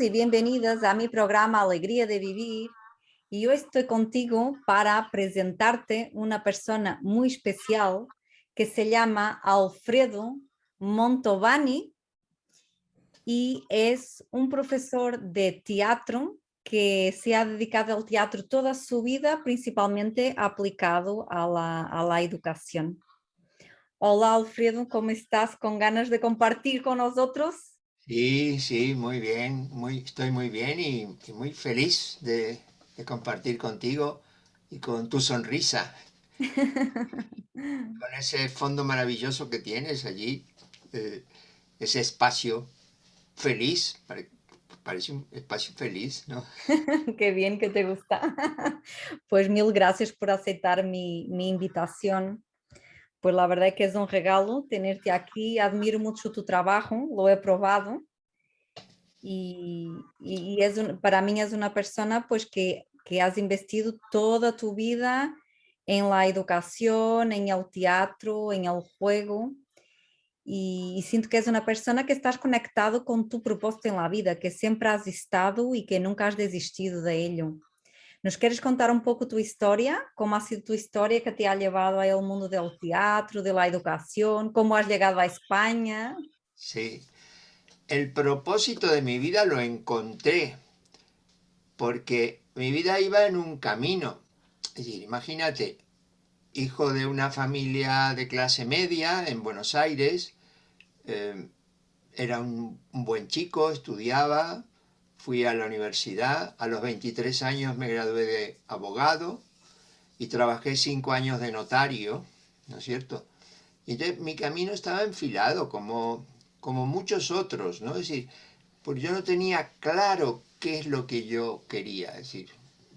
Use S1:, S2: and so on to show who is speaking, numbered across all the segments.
S1: y bienvenidas a mi programa Alegría de Vivir. Y hoy estoy contigo para presentarte una persona muy especial que se llama Alfredo Montovani y es un profesor de teatro que se ha dedicado al teatro toda su vida, principalmente aplicado a la educación. Hola Alfredo, ¿cómo estás? ¿Con ganas de compartir con nosotros?
S2: Sí, sí, muy bien, estoy muy bien y muy feliz de compartir contigo y con tu sonrisa, con ese fondo maravilloso que tienes allí, eh, ese espacio feliz, parece un espacio feliz, ¿no?
S1: Qué bien que te gusta. Pues mil gracias por aceptar mi invitación. Pues la verdad que es un regalo tenerte aquí. Admiro mucho tu trabajo, lo he probado y es para mí es una persona pues que has investido toda tu vida en la educación, en el teatro, en el juego. Y siento que es una persona que estás conectado con tu propósito en la vida, que siempre has estado y que nunca has desistido de ello. ¿Nos quieres contar un poco tu historia? ¿Cómo ha sido tu historia que te ha llevado al mundo del teatro, de la educación? ¿Cómo has llegado a España?
S2: Sí, el propósito de mi vida lo encontré porque mi vida iba en un camino. Es decir, imagínate, hijo de una familia de clase media en Buenos Aires, eh, era un buen chico, estudiaba, fui a la universidad, a los 23 años me gradué de abogado y trabajé 5 años de notario, ¿no es cierto? Y entonces mi camino estaba enfilado como muchos otros, ¿no? Es decir, porque yo no tenía claro qué es lo que yo quería. Es decir,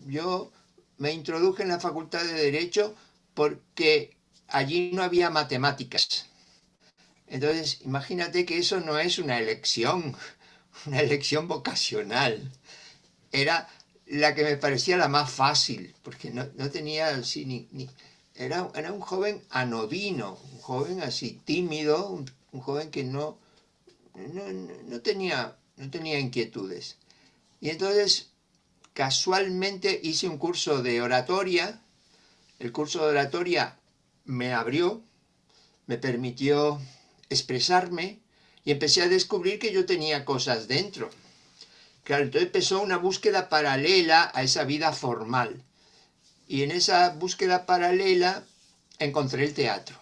S2: yo me introduje en la Facultad de Derecho porque allí no había matemáticas. Entonces, imagínate que eso no es una elección vocacional. Era la que me parecía la más fácil, porque no tenía así era un joven anodino, un joven así tímido, un joven que no tenía inquietudes. Y entonces, casualmente hice un curso de oratoria. El curso de oratoria me abrió, me permitió expresarme y empecé a descubrir que yo tenía cosas dentro. Claro, entonces empezó una búsqueda paralela a esa vida formal. Y en esa búsqueda paralela encontré el teatro.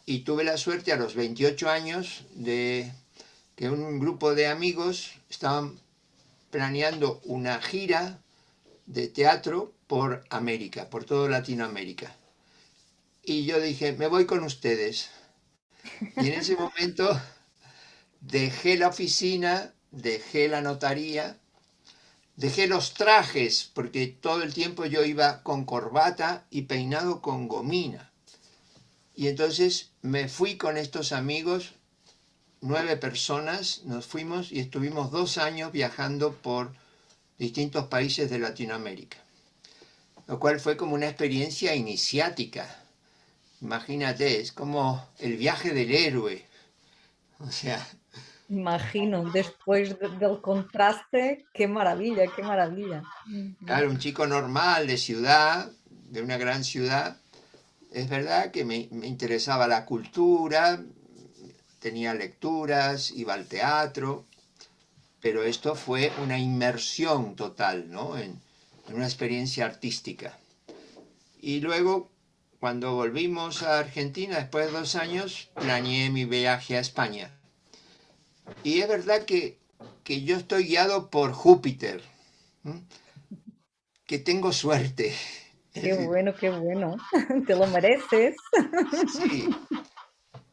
S2: Y tuve la suerte a los 28 años de que un grupo de amigos estaban planeando una gira de teatro por América, por toda Latinoamérica. Y yo dije, me voy con ustedes. Y en ese momento dejé la oficina, dejé la notaría, dejé los trajes, porque todo el tiempo yo iba con corbata y peinado con gomina. Y entonces me fui con estos amigos, 9 personas, nos fuimos y estuvimos 2 años viajando por distintos países de Latinoamérica, lo cual fue como una experiencia iniciática. Imagínate, es como el viaje del héroe. O sea,
S1: Imagino, después del contraste, qué maravilla, qué maravilla. Ujú.
S2: claro, un chico normal de ciudad, de una gran ciudad, es verdad que me interesaba la cultura, tenía lecturas, iba al teatro, pero esto fue una inmersión total, ¿no? En una experiencia artística. Y luego, cuando volvimos a Argentina, después de 2 años, planeé mi viaje a España. Y es verdad que yo estoy guiado por Júpiter, ¿m? Que tengo suerte. Es decir,
S1: Qué bueno, te lo mereces.
S2: sí,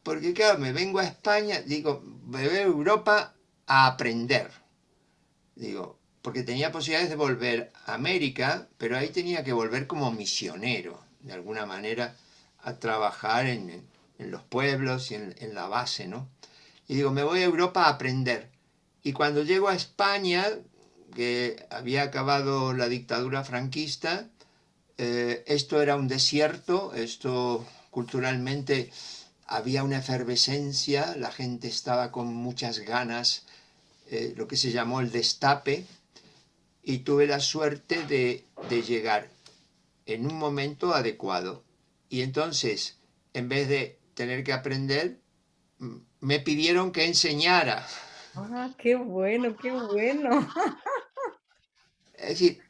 S2: porque claro, me vengo a España, digo, me voy a Europa a aprender. Digo, porque tenía posibilidades de volver a América, pero ahí tenía que volver como misionero, de alguna manera, a trabajar en los pueblos y en la base, ¿no? Y digo, me voy a Europa a aprender. Y cuando llego a España, que había acabado la dictadura franquista, esto era un desierto, esto culturalmente había una efervescencia, la gente estaba con muchas ganas lo que se llamó el destape, y tuve la suerte de llegar en un momento adecuado. Y entonces, en vez de tener que aprender, me pidieron que enseñara.
S1: Ah, qué bueno, qué bueno.
S2: Es decir,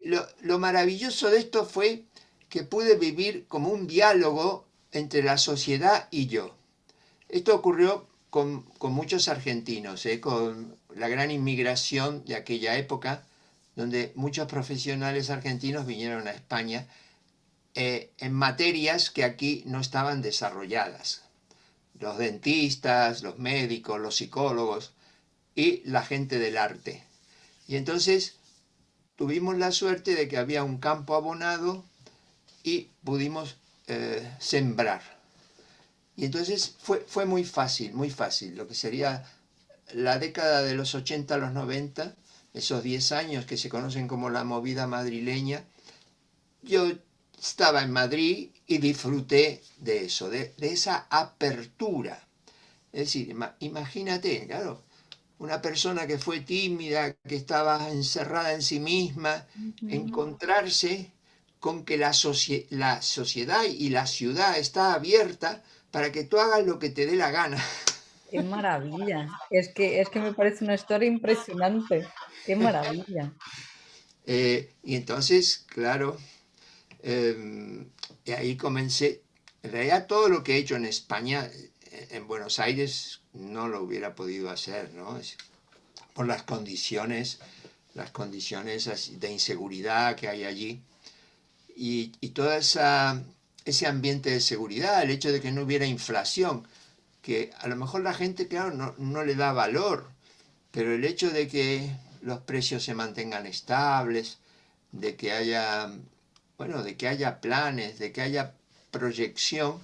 S2: lo maravilloso de esto fue que pude vivir como un diálogo entre la sociedad y yo. Esto ocurrió con muchos argentinos, con la gran inmigración de aquella época, donde muchos profesionales argentinos vinieron a España en materias que aquí no estaban desarrolladas. Los dentistas, los médicos, los psicólogos y la gente del arte. Y entonces tuvimos la suerte de que había un campo abonado y pudimos sembrar. Y entonces fue muy fácil, lo que sería la década de los 80 a los 90, esos 10 años que se conocen como la movida madrileña. Yo estaba en Madrid y disfruté de eso, de esa apertura. Es decir, imagínate, claro, una persona que fue tímida, que estaba encerrada en sí misma,
S1: Ujú.
S2: encontrarse con que la sociedad y la ciudad está abierta para que tú hagas lo que te dé la gana.
S1: Qué maravilla. Es que me parece una historia impresionante. Qué maravilla.
S2: Y entonces, claro, eh, y ahí comencé. En realidad todo lo que he hecho en España, en Buenos Aires, no lo hubiera podido hacer, ¿no? Por las condiciones de inseguridad que hay allí y todo ese ambiente de seguridad, el hecho de que no hubiera inflación, que a lo mejor la gente, claro, no le da valor, pero el hecho de que los precios se mantengan estables, de que haya, bueno, de que haya planes, de que haya proyección,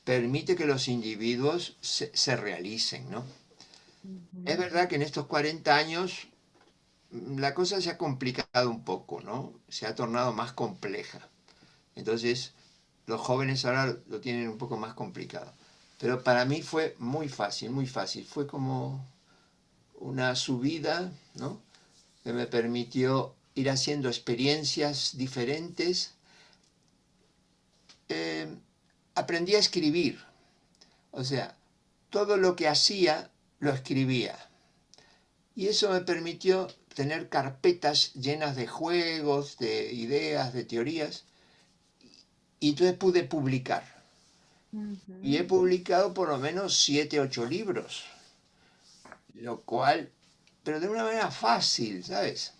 S2: permite que los individuos se realicen, ¿no? Es
S1: Ujú.
S2: verdad que en estos 40 años la cosa se ha complicado un poco, ¿no? Se ha tornado más compleja. Entonces, los jóvenes ahora lo tienen un poco más complicado. Pero para mí fue muy fácil, muy fácil. Fue como una subida, ¿no? Que me permitió ir haciendo experiencias diferentes. Eh, Aprendí a escribir. O sea, todo lo que hacía lo escribía. Y eso me permitió tener carpetas llenas de juegos, de ideas, de teorías. Y entonces pude publicar. Y he
S1: Ujú.
S2: publicado por lo menos 7, 8 libros. Lo cual, pero de una manera fácil, ¿sabes?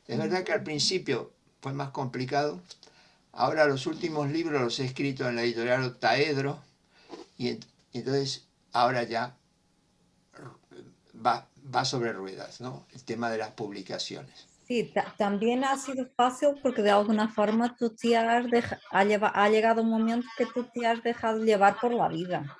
S2: Es verdad que al
S1: Ujú.
S2: principio fue más complicado. Ahora los últimos libros los he escrito en la editorial Octaedro y entonces ahora ya va sobre ruedas, ¿no? El tema de las publicaciones.
S1: Sí, también ha sido fácil porque de alguna forma tú te has ha llegado un momento que tú te has dejado llevar por la vida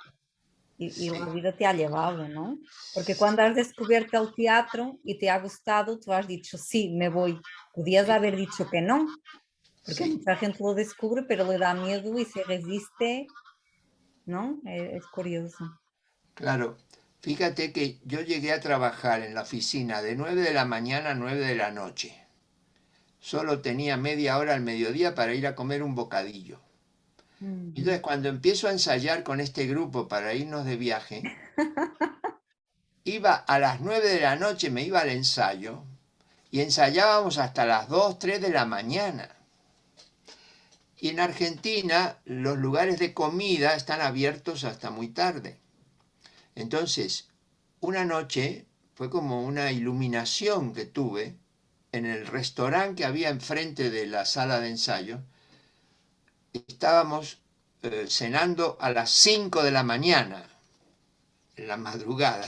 S1: y la
S2: Sí,
S1: vida te ha llevado, ¿no? Porque cuando has descubierto el teatro y te ha gustado, tú has dicho, sí, me voy. Podías
S2: sí,
S1: haber dicho que no, porque
S2: sí,
S1: mucha gente lo descubre, pero le da miedo y se resiste, ¿no? Es curioso.
S2: claro. Fíjate que yo llegué a trabajar en la oficina de 9 de la mañana a 9 de la noche. Solo tenía media hora al mediodía para ir a comer un bocadillo.
S1: Ujú.
S2: Entonces, cuando empiezo a ensayar con este grupo para irnos de viaje, iba a las 9 de la noche, me iba al ensayo y ensayábamos hasta las 2, 3 de la mañana. Y en Argentina los lugares de comida están abiertos hasta muy tarde. Entonces, una noche fue como una iluminación que tuve en el restaurante que había enfrente de la sala de ensayo. Estábamos cenando a las 5 de la mañana, en la madrugada.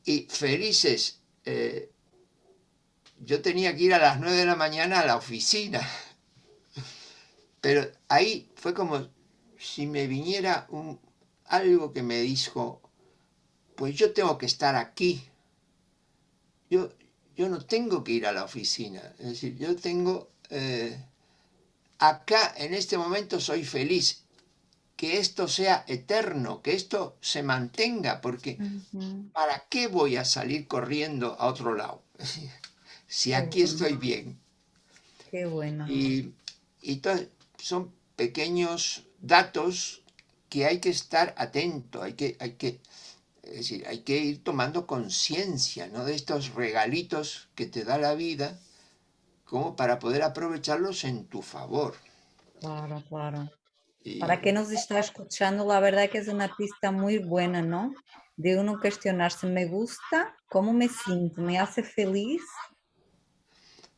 S2: Y felices, yo tenía que ir a las 9 de la mañana a la oficina, pero ahí fue como si me viniera algo que me dijo, pues yo tengo que estar aquí, yo, yo no tengo que ir a la oficina, es decir, yo tengo, acá en este momento soy feliz, que esto sea eterno, que esto se mantenga, porque
S1: Ujú.
S2: ¿para qué voy a salir corriendo a otro lado? Si
S1: Qué
S2: aquí
S1: bueno,
S2: estoy bien.
S1: qué bueno.
S2: Y son pequeños datos que hay que estar atento, es decir, hay que ir tomando conciencia, ¿no? De estos regalitos que te da la vida, como para poder aprovecharlos en tu favor.
S1: Claro, claro. Para
S2: Y
S1: quien nos está escuchando, la verdad que es una pista muy buena, ¿no? De uno cuestionarse, ¿me gusta? ¿Cómo me siento? ¿Me hace feliz?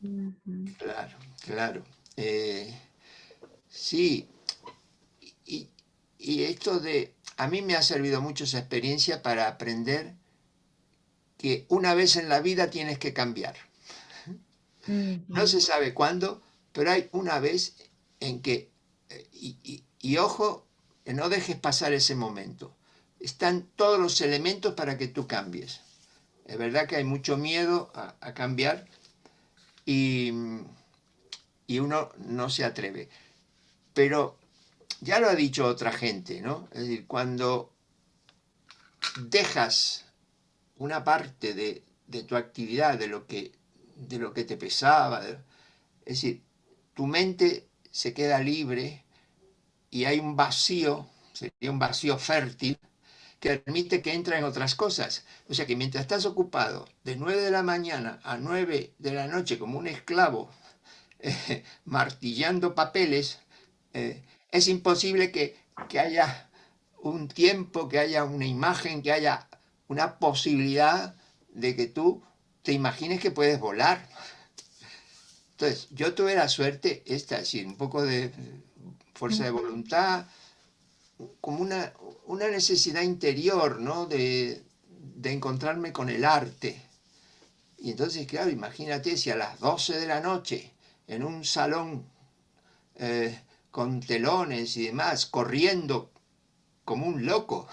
S1: Ujú.
S2: claro, claro. Eh, sí, y, y esto a mí me ha servido mucho esa experiencia para aprender que una vez en la vida tienes que cambiar. No
S1: Ujú.
S2: se sabe cuándo, pero hay una vez en que, y ojo, que no dejes pasar ese momento. Están todos los elementos para que tú cambies. Es verdad que hay mucho miedo a cambiar y, y uno no se atreve. Pero ya lo ha dicho otra gente, ¿no? Es decir, cuando dejas una parte de tu actividad, de lo que te pesaba, es decir, tu mente se queda libre y hay un vacío, sería un vacío fértil, que permite que entre en otras cosas. O sea que mientras estás ocupado de 9 de la mañana a 9 de la noche como un esclavo, martillando papeles, es imposible que haya un tiempo, que haya una imagen, que haya una posibilidad de que tú te imagines que puedes volar. Entonces, yo tuve la suerte, esta, sí, un poco de fuerza de voluntad, como una necesidad interior, ¿no? De encontrarme con el arte. Y entonces, claro, imagínate si a las 12 de la noche, en un salón con telones y demás, corriendo como un loco,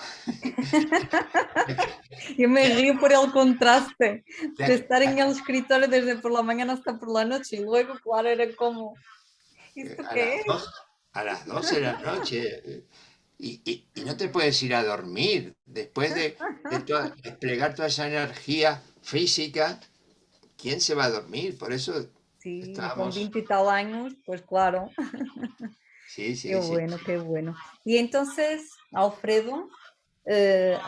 S1: Yo me río por el contraste de
S2: de-
S1: estar en el escritorio desde por la mañana hasta por la noche y luego, claro, era como, ¿esto
S2: a
S1: qué
S2: las
S1: es?
S2: 2, a las 12 de la noche, y no te puedes ir a dormir después de desplegar toda esa energía física. ¿Quién se va a dormir? Por eso
S1: Sí, y con
S2: estábamos.
S1: 20 y tal años, pues claro,
S2: Sí,
S1: qué
S2: sí, sí.
S1: bueno, qué bueno. Y entonces, Alfredo,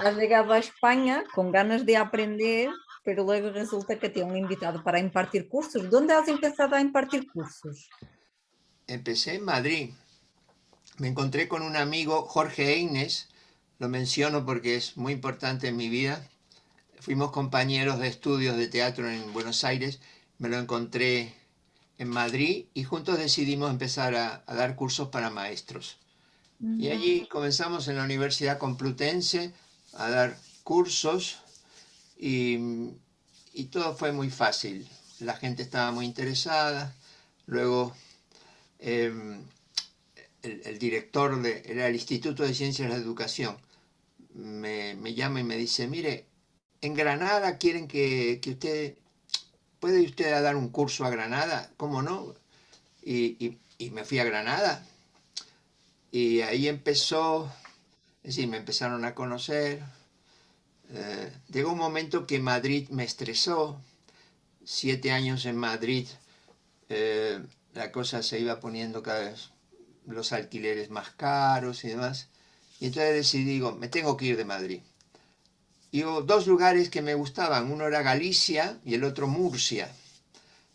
S1: has llegado a España con ganas de aprender, pero luego resulta que te han invitado para impartir cursos. ¿Dónde has empezado a impartir cursos?
S2: Empecé en Madrid. Me encontré con un amigo, Jorge Eines, lo menciono porque es muy importante en mi vida. Fuimos compañeros de estudios de teatro en Buenos Aires, me lo encontré en Madrid y juntos decidimos empezar a dar cursos para maestros. Y
S1: Ujú.
S2: allí comenzamos en la Universidad Complutense a dar cursos y, y todo fue muy fácil. La gente estaba muy interesada. Luego eh, el director era el Instituto de Ciencias de la Educación, me llama y me dice, mire, en Granada quieren que usted, ¿puede usted dar un curso a Granada? ¿Cómo no? Y me fui a Granada y ahí empezó, es decir, me empezaron a conocer. Llegó un momento que Madrid me estresó, 7 años en Madrid, la cosa se iba poniendo cada vez los alquileres más caros y demás. Y entonces decidí, digo, me tengo que ir de Madrid. Y hubo dos lugares que me gustaban, uno era Galicia y el otro Murcia,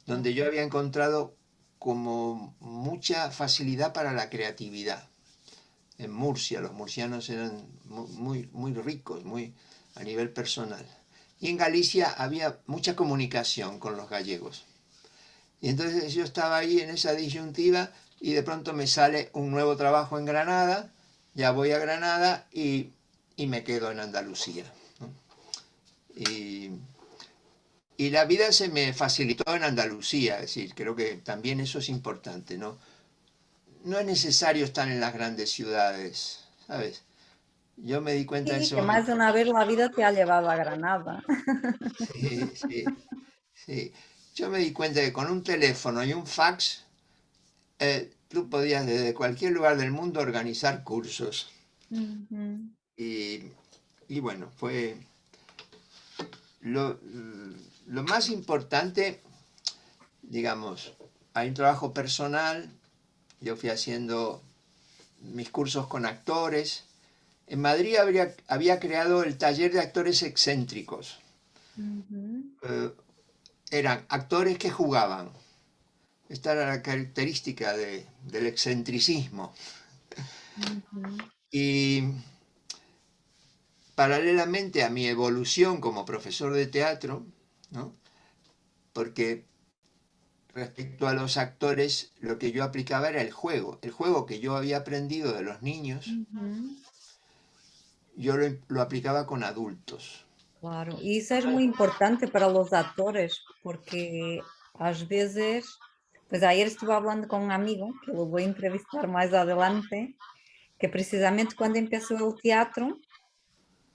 S2: donde yo había encontrado como mucha facilidad para la creatividad. En Murcia, los murcianos eran muy, muy ricos, muy a nivel personal. Y en Galicia había mucha comunicación con los gallegos. Y entonces yo estaba ahí en esa disyuntiva y de pronto me sale un nuevo trabajo en Granada, ya voy a Granada y me quedo en Andalucía, ¿no? Y, y la vida se me facilitó en Andalucía, es decir, creo que también eso es importante, ¿no? No es necesario estar en las grandes ciudades, ¿sabes? Yo me di cuenta en
S1: Sí,
S2: ese
S1: que más
S2: momento.
S1: de una vez la vida te ha llevado a Granada.
S2: Sí, sí, sí. Yo me di cuenta que con un teléfono y un fax, tú podías desde cualquier lugar del mundo organizar cursos.
S1: Ujú.
S2: Y, y bueno, fue lo, lo más importante, digamos, hay un trabajo personal, yo fui haciendo mis cursos con actores. En Madrid había creado el taller de actores excéntricos.
S1: Ujú.
S2: Eh, Eran actores que jugaban. Esta era la característica del excentricismo.
S1: Ujú.
S2: Y paralelamente a mi evolución como profesor de teatro, ¿no? Porque respecto a los actores, lo que yo aplicaba era el juego que yo había aprendido de los niños,
S1: Ujú.
S2: yo lo aplicaba con adultos.
S1: Claro, y isso é muito importante para os atores, porque às vezes, pois ayer estuve hablando con un amigo, que lo voy a entrevistar más adelante, que precisamente cuando empezó el teatro,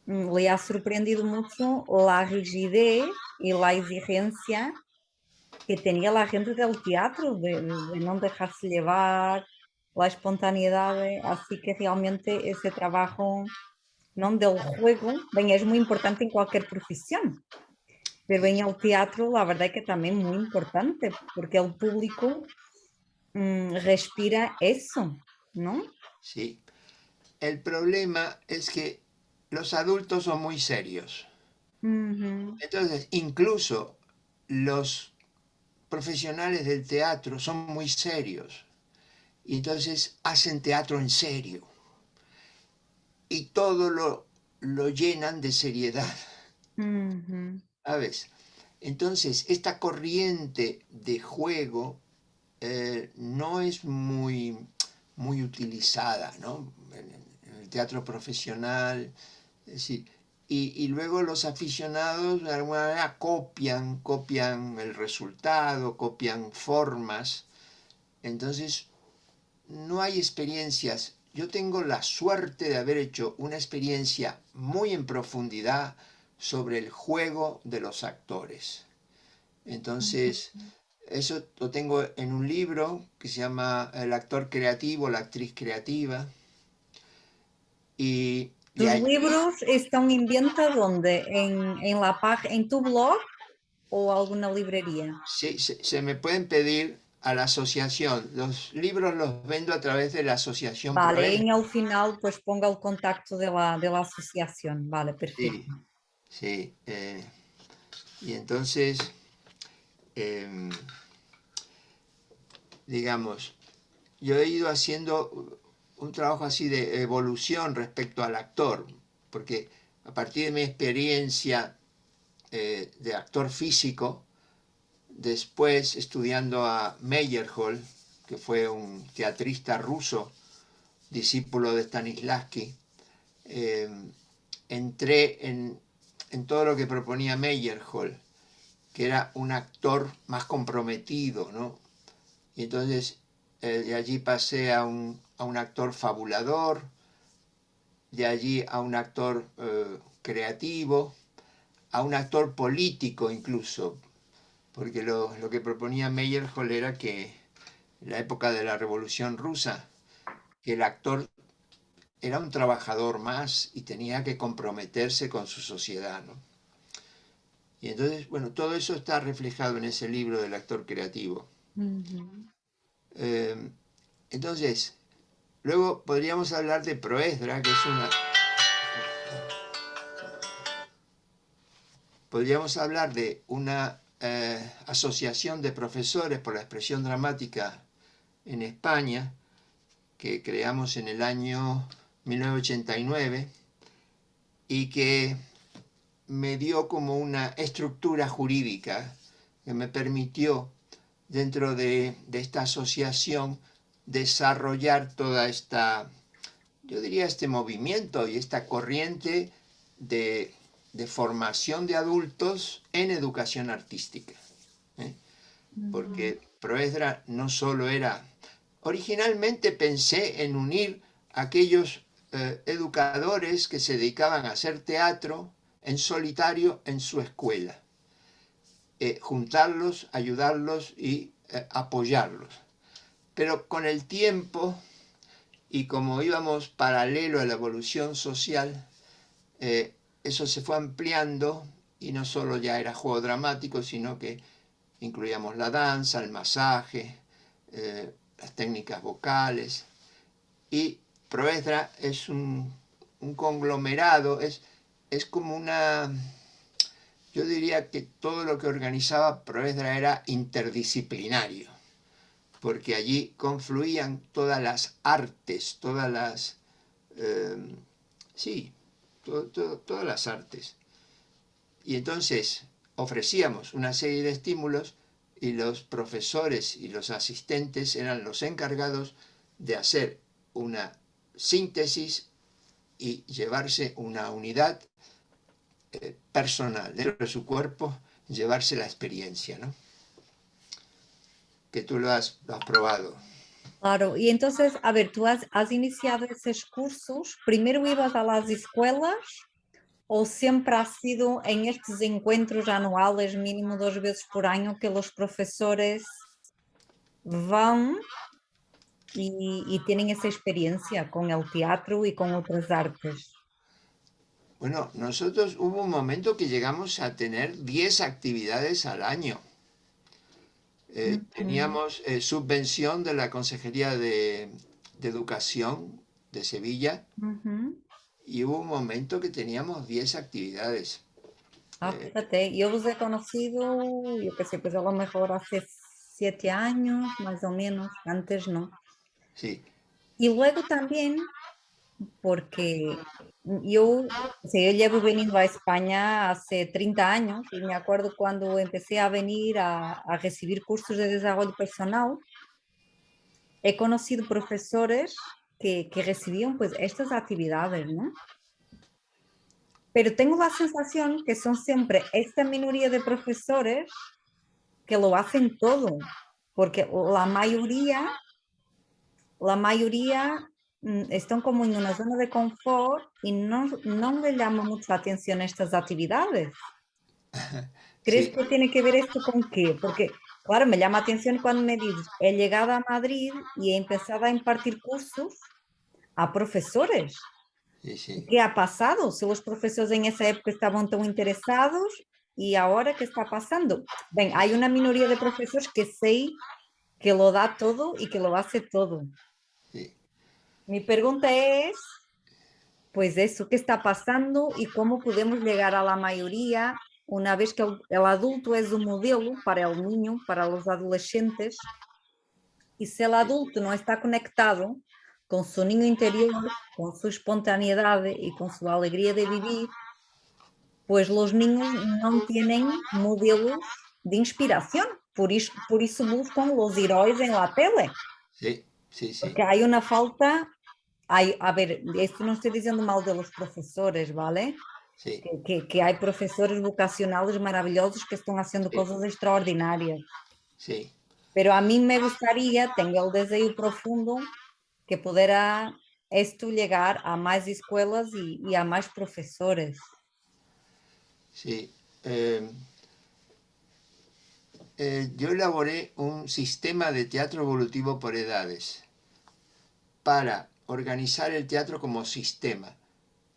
S1: le ha sorprendido mucho la rigidez y la exigencia que tenía la gente del teatro, de no dejarse llevar, la espontaneidad, así que realmente ese trabajo, ¿no? Del juego, bem, es muy importante en cualquier profesión. Pero en el teatro, la verdad que también muy importante, porque el público respira eso, ¿no?
S2: ¿Sí? El problema es que los adultos son muy serios.
S1: Ujú,
S2: Entonces, incluso los profesionales del teatro son muy serios. Y entonces hacen teatro en serio. Y todo lo llenan de seriedad.
S1: ujú,
S2: ¿Sabes? Entonces, esta corriente de juego no es muy utilizada, ¿no? En el teatro profesional, es decir, y luego los aficionados de alguna manera copian el resultado, copian formas, entonces no hay experiencias. Yo tengo la suerte de haber hecho una experiencia muy en profundidad sobre el juego de los actores.
S1: ujú.
S2: Entonces, eso lo tengo en un libro que se llama El actor creativo, la actriz creativa. Y
S1: ¿Tus
S2: allí
S1: libros están en venta dónde? En la página, en tu blog o alguna librería?
S2: se me pueden pedir a la asociación. Los libros los vendo a través de la asociación
S1: Vale,
S2: Proes.
S1: en el final pues ponga el contacto de la asociación. Vale,
S2: Sí,
S1: perfecto.
S2: sí. Y entonces, em, digamos, yo he ido haciendo un trabajo así de evolución respecto al actor, porque a partir de mi experiencia de actor físico, después estudiando a Meyerhold, que fue un teatrista ruso, discípulo de Stanislavski, eh, entré en todo lo que proponía Meyerhold, que era un actor más comprometido, ¿no? Y entonces de allí pasé a un actor fabulador, de allí a un actor creativo, a un actor político incluso, porque lo que proponía Meyerhold era que en la época de la Revolución Rusa, que el actor era un trabajador más y tenía que comprometerse con su sociedad, ¿no? Y entonces, bueno, todo eso está reflejado en ese libro del actor creativo.
S1: Ujú.
S2: Eh, entonces, luego podríamos hablar de Proesdra, que es una... Podríamos hablar de una asociación de profesores por la expresión dramática en España, que creamos en el año 1989 y que me dio como una estructura jurídica que me permitió, dentro de esta asociación, desarrollar toda esta, yo diría, este movimiento y esta corriente de, de formación de adultos en educación artística. ¿Eh?
S1: Ujú.
S2: Porque Proesdra no solo era... Originalmente pensé en unir a aquellos educadores que se dedicaban a hacer teatro en solitario en su escuela, juntarlos, ayudarlos y apoyarlos. Pero con el tiempo y como íbamos paralelo a la evolución social, eso se fue ampliando y no solo ya era juego dramático, sino que incluíamos la danza, el masaje, las técnicas vocales. Y Proesdra es un conglomerado, es como una... Yo diría que todo lo que organizaba Proesdra era interdisciplinario, porque allí confluían todas las artes, todas las... sí, todas las artes. Y entonces ofrecíamos una serie de estímulos y los profesores y los asistentes eran los encargados de hacer una síntesis y llevarse una unidad personal dentro de su cuerpo, llevarse la experiencia, ¿no? Que tú lo has probado.
S1: Claro, y entonces, a ver, tú has iniciado esos cursos, primero ibas a las escuelas o siempre ha sido en estos encuentros anuales, mínimo 2 veces por año, que los profesores van y tienen esa experiencia con el teatro y con otras artes?
S2: Bueno, nosotros hubo un momento que llegamos a tener 10 actividades al año.
S1: Ujú,
S2: Teníamos subvención de la Consejería de Educación de Sevilla
S1: ujú.
S2: y hubo un momento que teníamos 10 actividades. Eh,
S1: Fíjate, yo los he conocido, yo qué sé, pues a lo mejor hace 7 años, más o menos, antes no.
S2: sí,
S1: Y luego también porque yo, o sea, yo llevo venido a España hace 30 años y me acuerdo cuando empecé a venir a recibir cursos de desarrollo personal, he conocido profesores que recibían pues estas actividades, ¿no? Pero tengo la sensación que son siempre esta minoría de profesores que lo hacen todo, porque la mayoría están como en una zona de confort y no le llama mucho la atención estas actividades. ¿Crees
S2: sí,
S1: que tiene que ver esto con qué? Porque, claro, me llama la atención cuando me dices, he llegado a Madrid y he empezado a impartir cursos a profesores.
S2: sí,
S1: ¿Y
S2: sí.
S1: qué ha pasado? Si los profesores en esa época estaban tan interesados y ahora, ¿qué está pasando? Ven, hay una minoría de profesores que sé que lo da todo y que lo hace todo.
S2: Sí.
S1: Mi pregunta es, pues eso, ¿qué está pasando y cómo podemos llegar a la mayoría una vez que el adulto es un modelo para el niño, para los adolescentes? Y si el adulto no está conectado con su niño interior, con su espontaneidad y con su alegría de vivir, pues los niños no tienen modelos de inspiración. Por eso buscan los héroes en la tele,
S2: Sí, sí, sí,
S1: porque hay una falta. A ver, esto no estoy diciendo mal de los profesores, ¿vale?
S2: sí,
S1: Que hay profesores vocacionales maravillosos que están haciendo
S2: sí,
S1: cosas extraordinarias.
S2: sí,
S1: Pero a mí me gustaría, tengo el deseo profundo, que pudiera esto llegar a más escuelas y a más profesores.
S2: sí. Yo elaboré un sistema de teatro evolutivo por edades para organizar el teatro como sistema,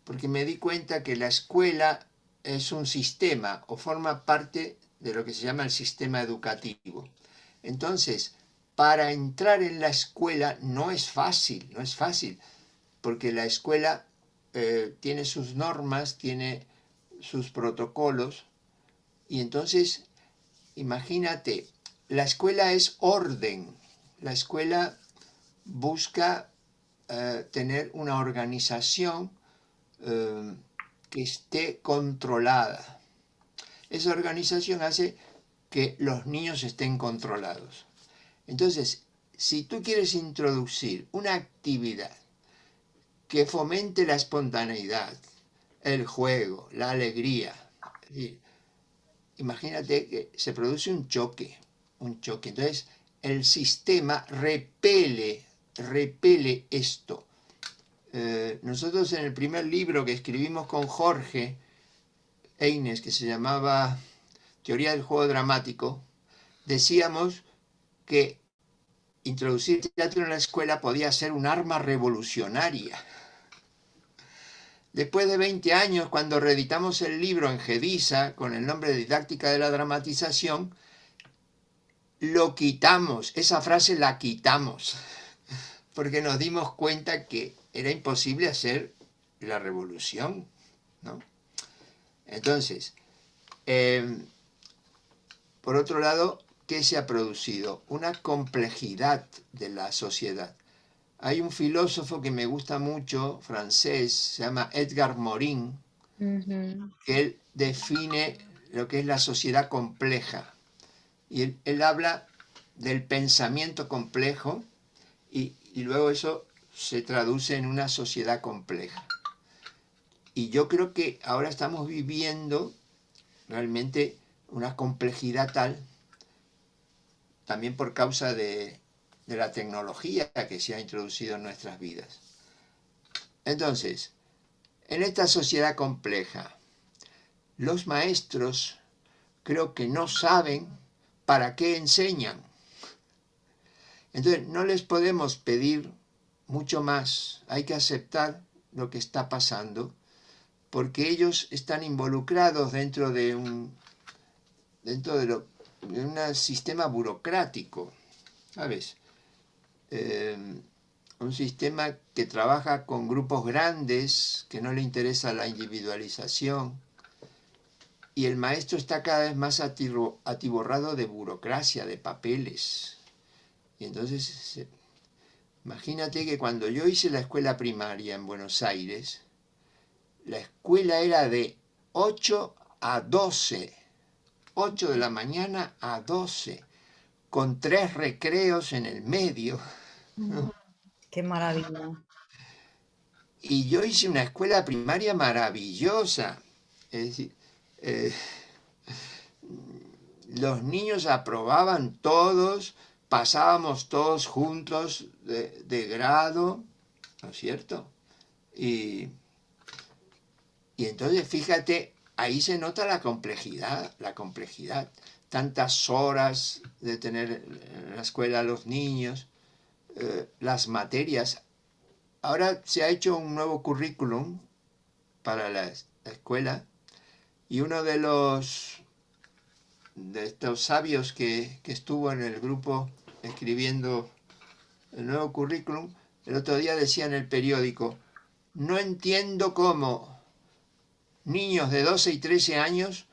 S2: porque me di cuenta que la escuela es un sistema o forma parte de lo que se llama el sistema educativo. Entonces, para entrar en la escuela no es fácil, no es fácil, porque la escuela tiene sus normas, tiene sus protocolos, y entonces, imagínate, la escuela es orden, la escuela busca tener una organización eh, que esté controlada. Esa organización hace que los niños estén controlados. Entonces, si tú quieres introducir una actividad que fomente la espontaneidad, el juego, la alegría, es decir, imagínate que se produce un choque, un choque. Entonces, el sistema repele esto. Nosotros en el primer libro que escribimos con Jorge Eines, que se llamaba Teoría del Juego Dramático, decíamos que introducir teatro en la escuela podía ser un arma revolucionaria. Después de 20 años, cuando reeditamos el libro en Gedisa, con el nombre de Didáctica de la Dramatización, lo quitamos, esa frase la quitamos, porque nos dimos cuenta que era imposible hacer la revolución, ¿no? Entonces, por otro lado, ¿qué se ha producido? Una complejidad de la sociedad. Hay un filósofo que me gusta mucho, francés, se llama Edgar Morin, que él define lo que es la sociedad compleja. Y él habla del pensamiento complejo y luego eso se traduce en una sociedad compleja. Y yo creo que ahora estamos viviendo realmente una complejidad tal, también por causa de la tecnología que se ha introducido en nuestras vidas. Entonces, en esta sociedad compleja, los maestros creo que no saben para qué enseñan. Entonces, no les podemos pedir mucho más. Hay que aceptar lo que está pasando, porque ellos están involucrados dentro de un sistema burocrático, ¿sabes? Un sistema que trabaja con grupos grandes, que no le interesa la individualización, y el maestro está cada vez más atiborrado de burocracia, de papeles. Y entonces, imagínate que cuando yo hice la escuela primaria en Buenos Aires, la escuela era de 8 a 12, 8 de la mañana a 12, con 3 recreos en el medio.
S1: Qué maravilla.
S2: Y yo hice una escuela primaria maravillosa. Es decir, los niños aprobaban todos, pasábamos todos juntos de grado, ¿no es cierto? Y entonces, fíjate, ahí se nota la complejidad. Tantas horas de tener en la escuela a los niños, las materias. Ahora se ha hecho un nuevo currículum para la escuela y uno de estos sabios que estuvo en el grupo escribiendo el nuevo currículum, el otro día decía en el periódico: no entiendo cómo niños de 12 y 13 años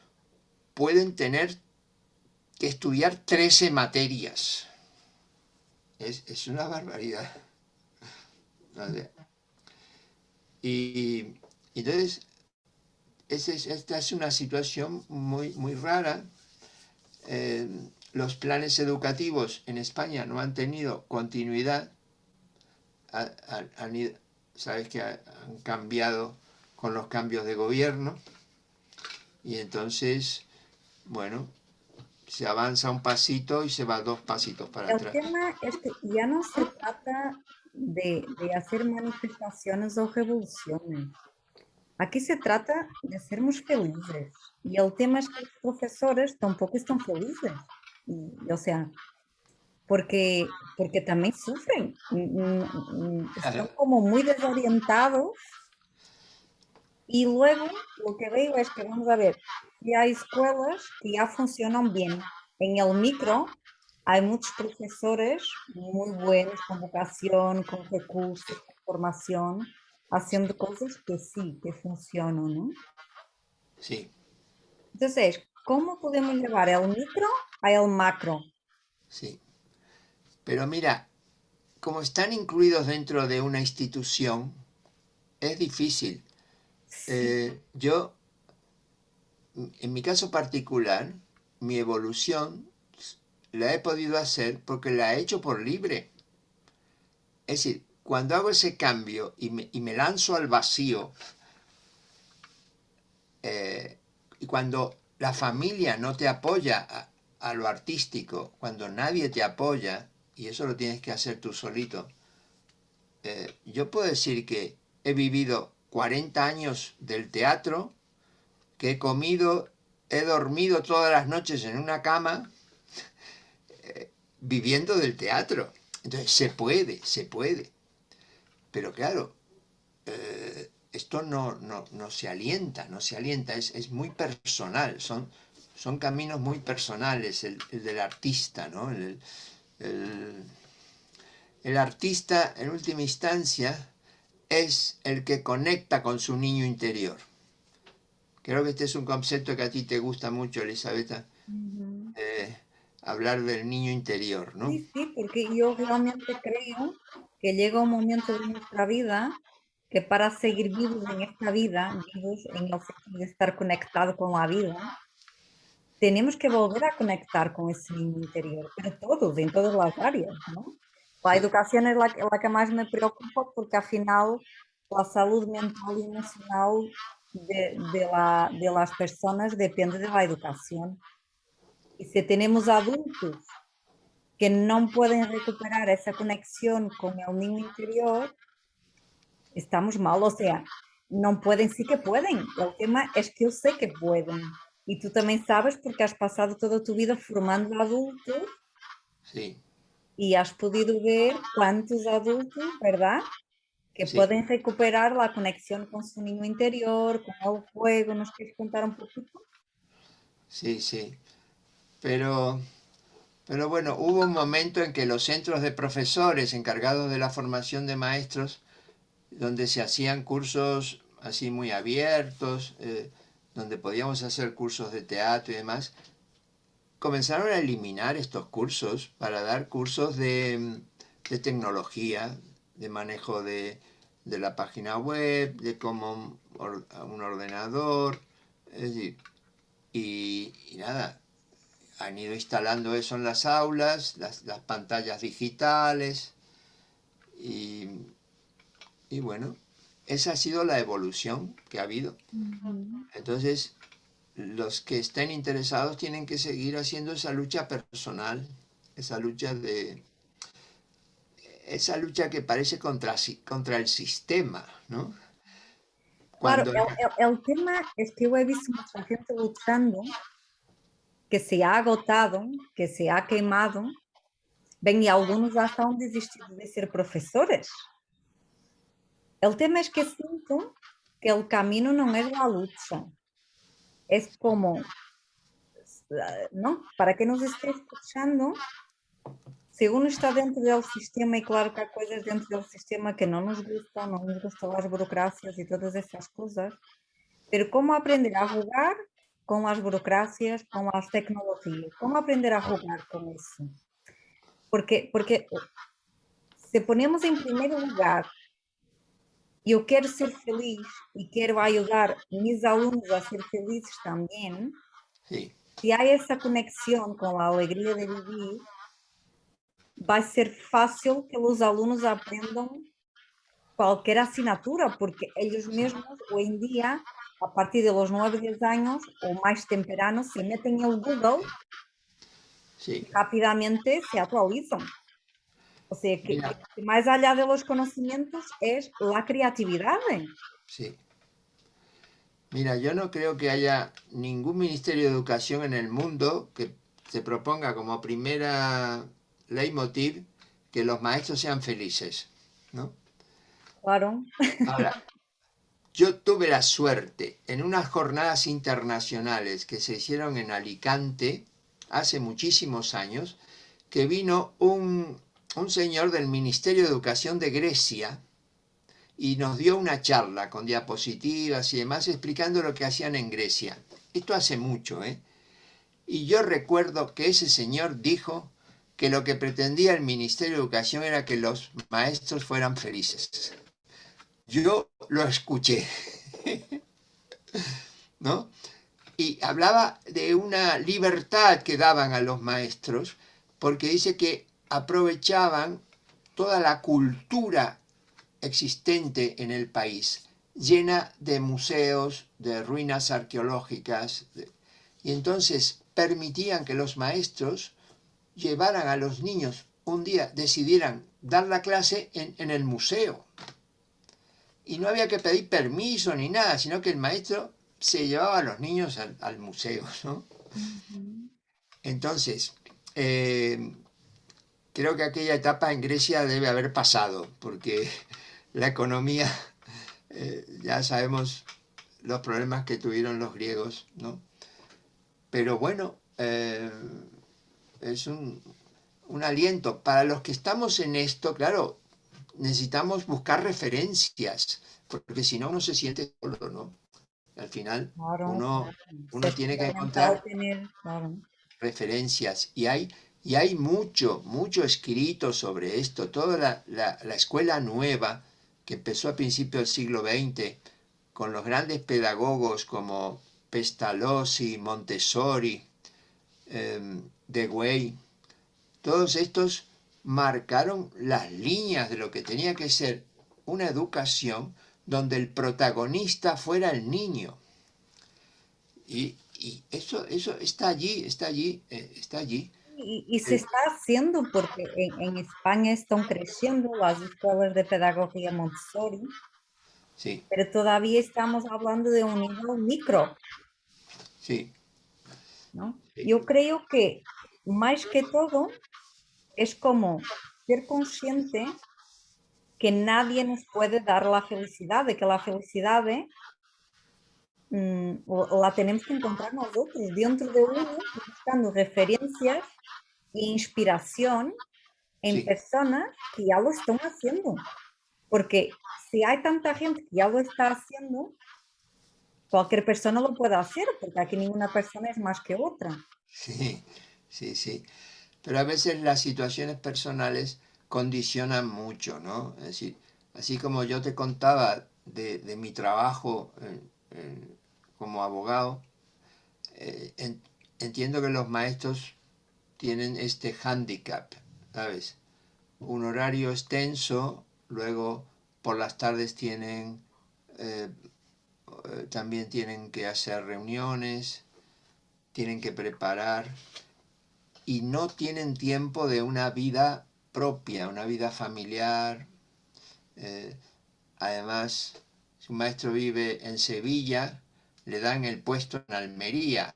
S2: pueden tener que estudiar 13 materias. Es una barbaridad. Y entonces, esta es una situación muy, muy rara. Los planes educativos en España no han tenido continuidad. Sabes que han cambiado con los cambios de gobierno. Y entonces, bueno, se avanza un pasito y se va 2 pasitos para
S1: El
S2: atrás.
S1: tema es que ya no se trata de hacer manifestaciones o revoluciones. Aquí se trata de sermos felizes. Y el tema es que los profesores tampoco están felices. O sea, porque también sufren. Están como muy desorientados. Y luego lo que veo es que, vamos a ver, que hay escuelas que ya funcionan bien. En el micro hay muchos profesores muy buenos, con vocación, con recursos, con formación, haciendo cosas que sí, que funcionan, ¿no?
S2: Sí,
S1: Entonces, ¿cómo podemos llevar el micro al macro?
S2: sí. Pero mira, como están incluidos dentro de una institución, es difícil.
S1: Sí,
S2: Yo, en mi caso particular, mi evolución la he podido hacer porque la he hecho por libre. Es decir, cuando hago ese cambio y me lanzo al vacío, y cuando la familia no te apoya a lo artístico, cuando nadie te apoya, y eso lo tienes que hacer tú solito, yo puedo decir que he vivido 40 años del teatro, que he dormido todas las noches en una cama, viviendo del teatro. Entonces se puede, se puede. Pero claro, esto no se alienta, no se alienta, es muy personal, son caminos muy personales, el del artista, ¿no? El, el artista, en última instancia, es el que conecta con su niño interior. Creo que este es un concepto que a ti te gusta mucho, Elisabetta,
S1: Ujú.
S2: hablar del niño interior, ¿no?
S1: Sí, sí, porque yo realmente creo que llega un momento de nuestra vida que para seguir vivos en esta vida, vivos en el sentido de estar conectados con la vida, tenemos que volver a conectar con ese niño interior, pero todos, en todas las áreas, ¿no? La
S2: Sí,
S1: educación es la que más me preocupa porque al final la salud mental y emocional de las personas depende de la educación. Y si tenemos adultos que no pueden recuperar esa conexión con el niño interior, estamos mal. O sea, no pueden, sí que pueden. El tema es que yo sé que pueden. Y tú también sabes porque has pasado toda tu vida formando adultos
S2: sí,
S1: y has podido ver cuántos adultos, ¿verdad? Que
S2: sí,
S1: pueden recuperar la conexión con su niño interior, con el juego. ¿Nos quieres contar un poquito?
S2: sí, sí. Pero, pero bueno, hubo un momento en que los centros de profesores encargados de la formación de maestros, donde se hacían cursos así muy abiertos, donde podíamos hacer cursos de teatro y demás, comenzaron a eliminar estos cursos para dar cursos de tecnología, de manejo de la página web, de cómo un ordenador, es decir, y nada, han ido instalando eso en las aulas, las pantallas digitales, y, y bueno, esa ha sido la evolución que ha habido.
S1: Ujú.
S2: Entonces, los que estén interesados tienen que seguir haciendo esa lucha personal, esa lucha de esa lucha que parece contra el sistema, ¿no?
S1: Claro,
S2: Cuando
S1: el tema es que yo he visto mucha gente luchando que se ha agotado, que se ha quemado. Ven, y algunos hasta han desistido de ser profesores. El tema es que siento que el camino no es la lucha. Es como, ¿no? Para que nos esté escuchando, si uno está dentro del sistema, y claro que hay cosas dentro del sistema que no nos gustan las burocracias y todas esas cosas, pero ¿cómo aprender a jugar con las burocracias, con las tecnologías? ¿Cómo aprender a jugar con eso? Porque si ponemos en primer lugar, yo quero ser feliz y quiero ayudar a mis alumnos a ser felizes también,
S2: sí,
S1: si hay esa conexión con la alegría de vivir, vai ser fácil que os alunos aprendam qualquer asignatura, porque eles
S2: sí,
S1: mesmos, hoy en día, a partir de los 9, 10 años o más temprano, se meten en el Google y
S2: sí.
S1: rápidamente se actualizan. O sea,
S2: Mira,
S1: que más allá de los conocimientos es la creatividad.
S2: sí. Mira, yo no creo que haya ningún ministerio de educación en el mundo que se proponga como primera leitmotiv que los maestros sean felices, ¿no?
S1: Claro.
S2: Ahora, yo tuve la suerte en unas jornadas internacionales que se hicieron en Alicante hace muchísimos años, que vino un señor del Ministerio de Educación de Grecia y nos dio una charla con diapositivas y demás explicando lo que hacían en Grecia. Esto hace mucho, ¿eh? Y yo recuerdo que ese señor dijo que lo que pretendía el Ministerio de Educación era que los maestros fueran felices. Yo lo escuché, ¿no? Y hablaba de una libertad que daban a los maestros, porque dice que aprovechaban toda la cultura existente en el país, llena de museos, de ruinas arqueológicas, y entonces permitían que los maestros llevaran a los niños un día, decidieran dar la clase en el museo. Y no había que pedir permiso ni nada, sino que el maestro se llevaba a los niños al museo, ¿no?
S1: Uhum.
S2: Entonces, eh, creo que aquella etapa en Grecia debe haber pasado, porque la economía, ya sabemos los problemas que tuvieron los griegos, ¿no? Pero bueno, es un aliento. Para los que estamos en esto, claro, necesitamos buscar referencias, porque si no uno se siente solo, ¿no? Al final
S1: Claro,
S2: uno,
S1: claro.
S2: uno
S1: Es
S2: tiene que
S1: fundamental
S2: encontrar
S1: tener, claro.
S2: referencias y hay mucho, mucho escrito sobre esto. Toda la escuela nueva que empezó a principios del siglo XX con los grandes pedagogos como Pestalozzi, Montessori, Dewey, todos estos marcaron las líneas de lo que tenía que ser una educación donde el protagonista fuera el niño. Y eso está allí, está allí, está allí.
S1: Y se está haciendo porque en España están creciendo las escuelas de pedagogía Montessori,
S2: Sí,
S1: pero todavía estamos hablando de un nivel micro,
S2: sí,
S1: ¿no?
S2: sí,
S1: Yo creo que más que todo es como ser consciente que nadie nos puede dar la felicidad, de que la felicidad la tenemos que encontrar nosotros, dentro de uno, buscando referencias e inspiración en
S2: sí,
S1: personas que ya lo están haciendo. Porque si hay tanta gente que ya lo está haciendo, cualquier persona lo puede hacer, porque aquí ninguna persona es más que otra.
S2: sí, sí, sí. Pero a veces las situaciones personales condicionan mucho, ¿no? Es decir, así como yo te contaba de mi trabajo como abogado, en- entiendo que los maestros tienen este hándicap, ¿sabes? Un horario extenso, luego por las tardes eh, también tienen que hacer reuniones, tienen que preparar y no tienen tiempo de una vida propia, una vida familiar. Eh, Además, si un maestro vive en Sevilla, le dan el puesto en Almería,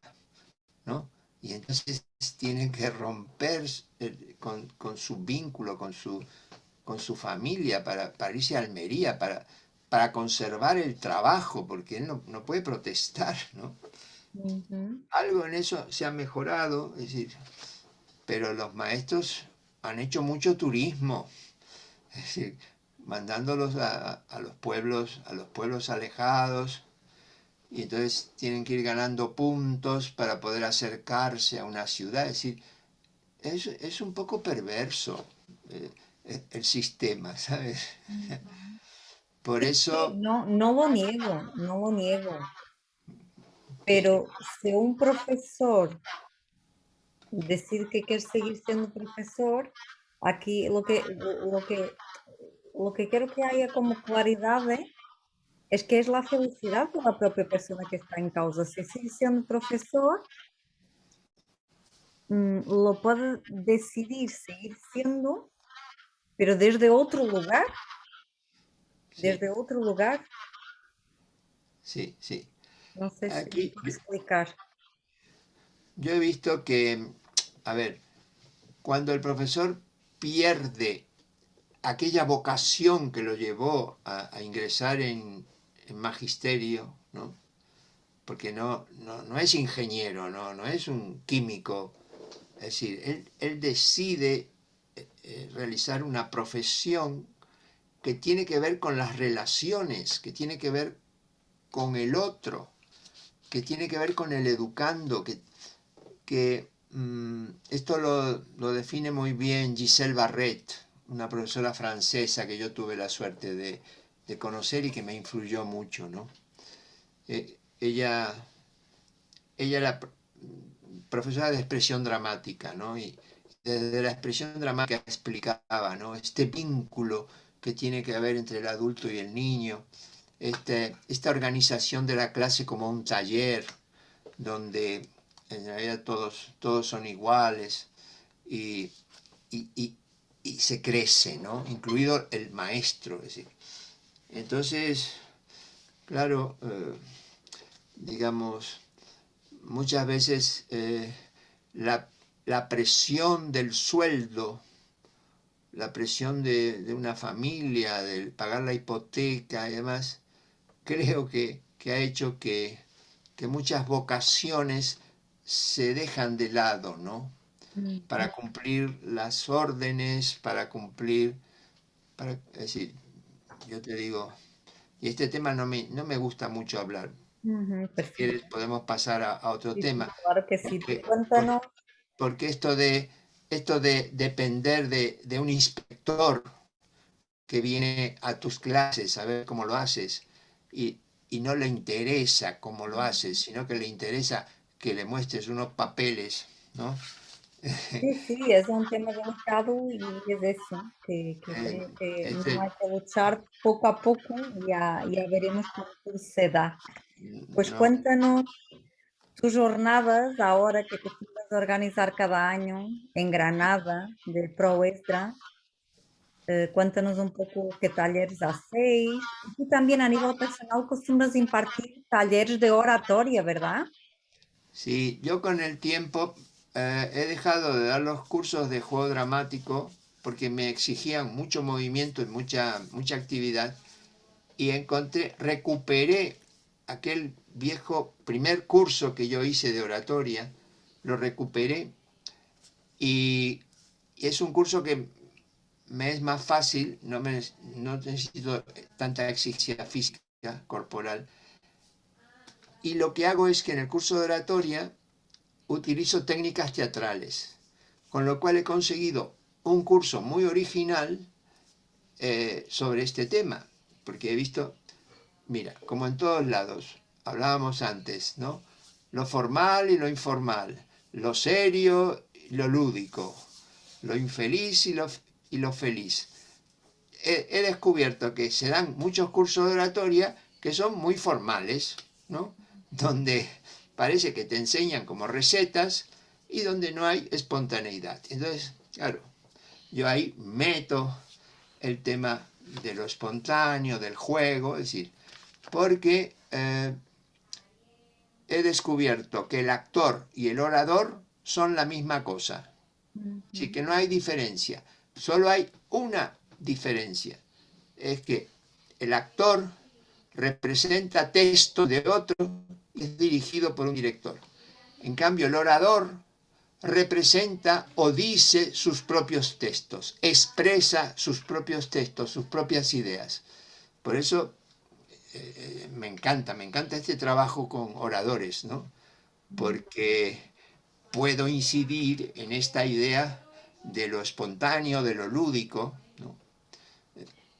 S2: ¿no? Y entonces tienen que romper con su vínculo, con su familia para irse a Almería, para conservar el trabajo, porque él no puede protestar, ¿no?
S1: Ujú.
S2: Algo en eso se ha mejorado, es decir, pero los maestros han hecho mucho turismo, es decir, mandándolos a los pueblos alejados, y entonces tienen que ir ganando puntos para poder acercarse a una ciudad. Es decir, es un poco perverso eh, el sistema, ¿sabes? Por
S1: Sí, sí,
S2: eso,
S1: no, no lo niego, no lo niego. Pero si un profesor decide que quiere seguir siendo profesor, aquí lo que quiero que haya como claridad es que es la felicidad de la propia persona que está en causa. Si sigue siendo profesor, lo puede decidir seguir siendo, pero
S2: sí,
S1: desde otro lugar.
S2: sí, sí.
S1: No sé si me
S2: Aquí
S1: puedo explicar.
S2: yo he visto que, a ver, cuando el profesor pierde aquella vocación que lo llevó a ingresar en magisterio, ¿no? Porque no es ingeniero, no es un químico. Es decir, él decide realizar una profesión que tiene que ver con las relaciones, que tiene que ver con el otro, que tiene que ver con el educando, que esto lo define muy bien Giselle Barret, una profesora francesa que yo tuve la suerte de conocer y que me influyó mucho, ¿no? Ella, ella era profesora de expresión dramática, ¿no? Y desde la expresión dramática explicaba, ¿no? Este vínculo que tiene que haber entre el adulto y el niño, esta organización de la clase como un taller, donde en realidad todos son iguales y, y, y, y se crece, ¿no? Incluido el maestro. Es decir. Entonces, claro, digamos, muchas veces la, la presión del sueldo la presión de una familia, de pagar la hipoteca y demás, creo que ha hecho que muchas vocaciones se dejan de lado, ¿no?
S1: Ujú,
S2: Para cumplir las órdenes, para cumplir, es decir, yo te digo, y este tema no me gusta mucho hablar.
S1: ujú,
S2: Si
S1: perfecto.
S2: quieres podemos pasar a otro
S1: Sí, sí,
S2: tema,
S1: claro que sí. Tú
S2: porque, por-
S1: cuéntanos.
S2: porque esto de depender de un inspector que viene a tus clases a ver cómo lo haces y, y no le interesa cómo lo haces, sino que le interesa que le muestres unos papeles, ¿no?
S1: Sí, sí, es un tema delicado y es eso, que
S2: Eh,
S1: creo que no
S2: este,
S1: hay que luchar poco a poco y ya veremos cómo todo se da. Pues
S2: no,
S1: cuéntanos tus jornadas ahora que acostumbras a organizar cada año en Granada del Pro Extra. Cuéntanos un poco qué talleres hacéis. Y tú también a nivel personal acostumbras impartir talleres de oratoria, ¿verdad?
S2: sí, yo con el tiempo he dejado de dar los cursos de juego dramático porque me exigían mucho movimiento y mucha actividad y recuperé aquel viejo primer curso que yo hice de oratoria, lo recuperé y es un curso que me es más fácil, no necesito tanta exigencia física, corporal. Y lo que hago es que en el curso de oratoria utilizo técnicas teatrales, con lo cual he conseguido un curso muy original sobre este tema, porque he visto, mira, como en todos lados, hablábamos antes, ¿no? Lo formal y lo informal, lo serio y lo lúdico, lo infeliz y lo feliz. He descubierto que se dan muchos cursos de oratoria que son muy formales, ¿no? Donde parece que te enseñan como recetas y donde no hay espontaneidad. Entonces, claro, yo ahí meto el tema de lo espontáneo, del juego, es decir, porque he descubierto que el actor y el orador son la misma cosa. Así
S1: Ujú.
S2: que no hay diferencia, solo hay una diferencia. Es que el actor representa texto de otro y es dirigido por un director. En cambio, el orador representa o dice sus propios textos, expresa sus propios textos, sus propias ideas. Por eso me encanta este trabajo con oradores, ¿no? Porque puedo incidir en esta idea de lo espontáneo, de lo lúdico, ¿no?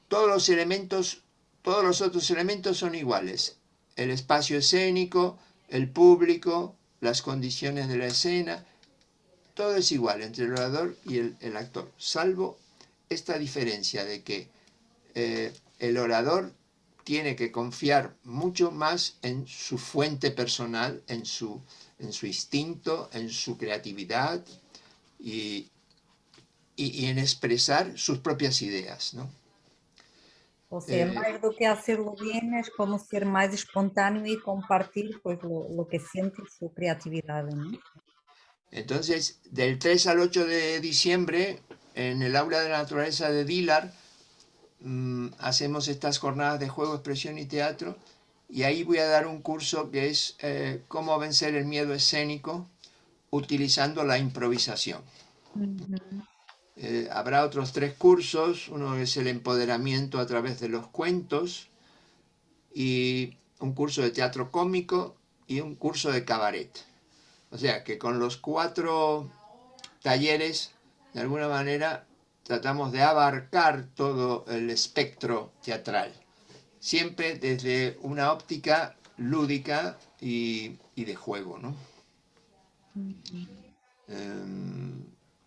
S2: Todos los elementos, todos los otros elementos son iguales. El espacio escénico, el público, las condiciones de la escena, todo es igual entre el orador y el actor, salvo esta diferencia de que el orador tiene que confiar mucho más en su fuente personal, en su instinto, en su creatividad y, y en expresar sus propias ideas, ¿no?
S1: O sea,
S2: Eh,
S1: más do que hacerlo bien, es como ser más espontáneo y compartir pues lo que siente y su creatividad, ¿no?
S2: entonces, del 3 al 8 de diciembre, en el aula de la naturaleza de Dilar, hacemos estas jornadas de juego, expresión y teatro, y ahí voy a dar un curso que es cómo vencer el miedo escénico utilizando la improvisación.
S1: Ujú.
S2: Habrá otros 3 cursos, uno es el empoderamiento a través de los cuentos, y un curso de teatro cómico y un curso de cabaret. O sea que con los 4 talleres, de alguna manera, tratamos de abarcar todo el espectro teatral, siempre desde una óptica lúdica y de juego, ¿no?
S1: Ujú.
S2: Eh,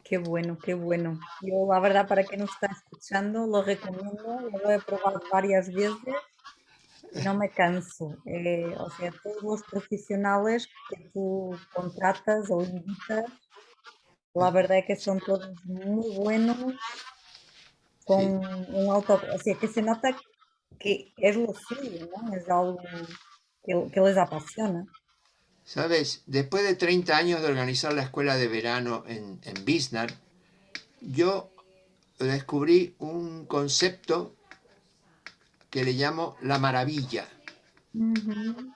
S1: Qué bueno, qué bueno. Yo, la verdad, para quien nos está escuchando, lo recomiendo, lo he probado varias veces y no me canso. O sea, todos los profesionales que tú contratas o invitas, la verdad es que son todos muy buenos, con
S2: sí.
S1: un alto, o sea, que se nota que es lo suyo, ¿no? Es algo que les apasiona.
S2: Sabes, después de 30 años de organizar la escuela de verano en Biznar, yo descubrí un concepto que le llamo la maravilla.
S1: Uhum.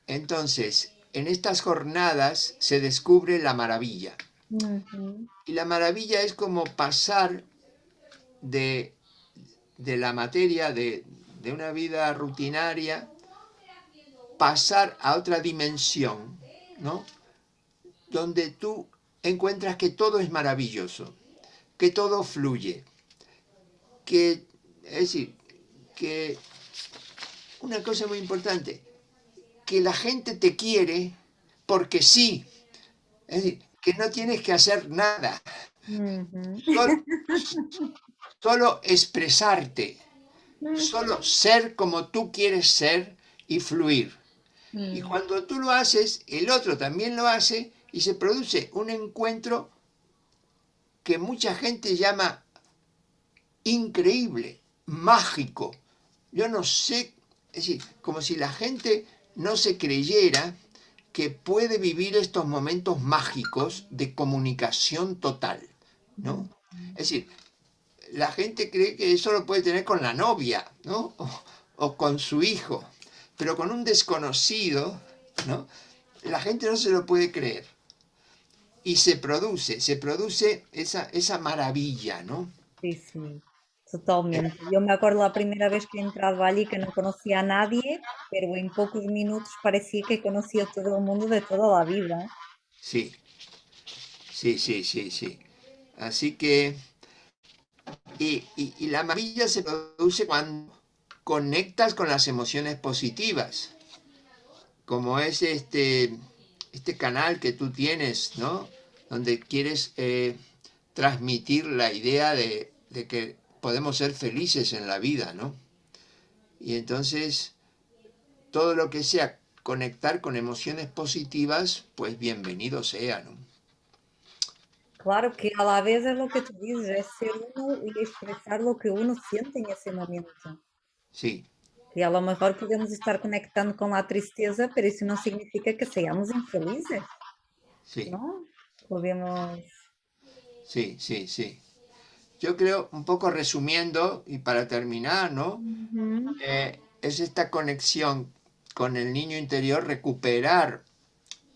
S2: Entonces, en estas jornadas se descubre la maravilla.
S1: Uhum.
S2: Y la maravilla es como pasar de, de la materia, de una vida rutinaria, pasar a otra dimensión, ¿no? Donde tú encuentras que todo es maravilloso, que todo fluye, que, es decir, que una cosa muy importante, que la gente te quiere porque sí, es decir, que no tienes que hacer nada,
S1: Uhum.
S2: solo, solo expresarte, solo ser como tú quieres ser y fluir. Y
S1: Hum.
S2: cuando tú lo haces, el otro también lo hace y se produce un encuentro que mucha gente llama increíble, mágico. Yo no sé, es decir, como si la gente no se creyera que puede vivir estos momentos mágicos de comunicación total, ¿no?
S1: Uhum.
S2: Es decir, la gente cree que eso lo puede tener con la novia, ¿no? O con su hijo, pero con un desconocido, ¿no? La gente no se lo puede creer. Y se produce esa maravilla, ¿no?
S1: Sí, sí, totalmente. Yo me acuerdo la primera vez que he entrado allí que no conocía a nadie, pero en pocos minutos parecía que conocía a todo el mundo de toda la vida.
S2: Sí, sí, sí, sí, sí. Así que, y la maravilla se produce cuando conectas con las emociones positivas, como es este canal que tú tienes, ¿no? Donde quieres transmitir la idea de que podemos ser felices en la vida, ¿no? Y entonces, todo lo que sea conectar con emociones positivas, pues bienvenido sea, ¿no?
S1: Claro que a la vez es lo que tú dices, es ser uno y expresar lo que uno siente en ese momento.
S2: Sí,
S1: Y a lo mejor podemos estar conectando con la tristeza, pero eso no significa que seamos infelices,
S2: sí,
S1: ¿no? Podemos.
S2: sí, sí, sí. Yo creo, un poco resumiendo y para terminar, ¿no?
S1: Ujú.
S2: Es esta conexión con el niño interior, recuperar,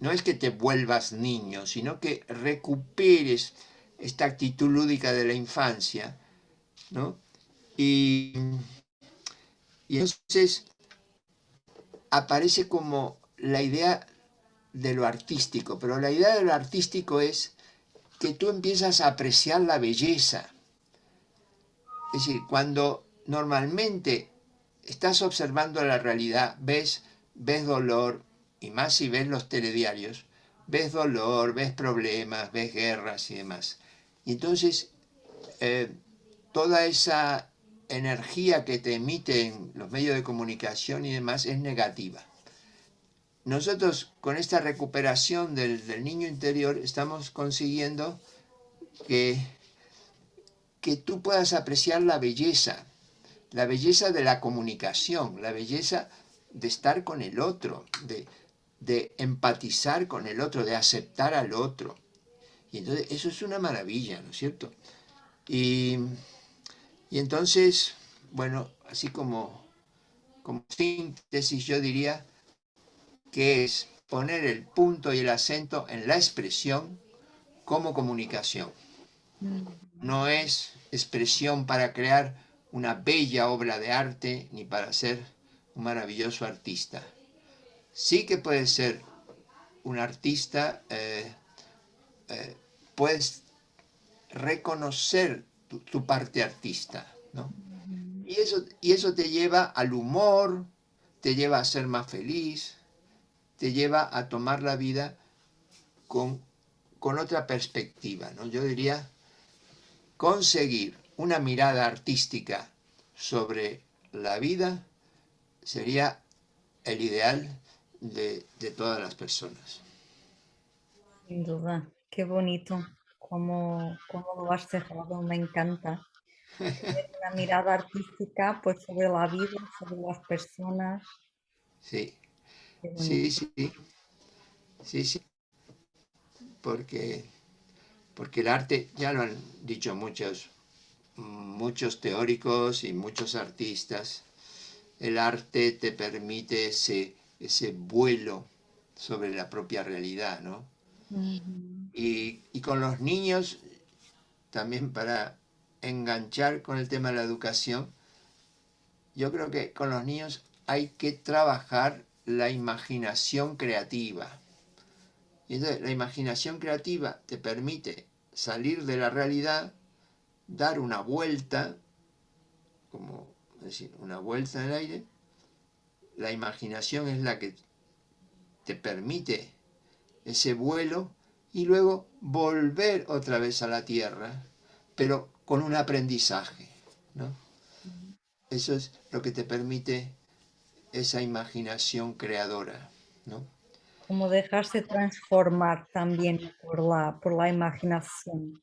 S2: no es que te vuelvas niño, sino que recuperes esta actitud lúdica de la infancia, ¿no? Y, y entonces aparece como la idea de lo artístico, pero la idea de lo artístico es que tú empiezas a apreciar la belleza. Es decir, cuando normalmente estás observando la realidad, ves dolor, y más si ves los telediarios, ves dolor, ves problemas, ves guerras y demás. Y entonces eh, toda esa energía que te emiten los medios de comunicación y demás es negativa. Nosotros con esta recuperación del niño interior estamos consiguiendo que, que tú puedas apreciar la belleza de la comunicación, la belleza de estar con el otro, de empatizar con el otro, de aceptar al otro. Y entonces eso es una maravilla, ¿no es cierto? Y, y entonces, bueno, así como síntesis yo diría que es poner el punto y el acento en la expresión como comunicación.
S1: Ujú.
S2: No es expresión para crear una bella obra de arte ni para ser un maravilloso artista. Sí que puedes ser un artista, puedes reconocer tu parte artista, ¿no?
S1: Ujú.
S2: Y eso te lleva al humor, te lleva a ser más feliz, te lleva a tomar la vida con, con otra perspectiva, ¿no? Yo diría conseguir una mirada artística sobre la vida sería el ideal de todas las personas.
S1: Sin duda, qué bonito, cómo lo has cerrado, me encanta. Tener una mirada artística, pues, sobre la vida, sobre las personas,
S2: Sí,
S1: qué bonito.
S2: sí, sí, sí, sí, porque, porque el arte, ya lo han dicho muchos, muchos teóricos y muchos artistas, el arte te permite ese vuelo sobre la propia realidad, ¿no?
S1: Ujú.
S2: Y con los niños, también para enganchar con el tema de la educación, yo creo que con los niños hay que trabajar la imaginación creativa. Y entonces la imaginación creativa te permite salir de la realidad, dar una vuelta, como decir, una vuelta en el aire. La imaginación es la que te permite ese vuelo y luego volver otra vez a la tierra, pero con un aprendizaje, ¿no? Eso es lo que te permite esa imaginación creadora, ¿no?
S1: Como dejarse transformar también por la imaginación.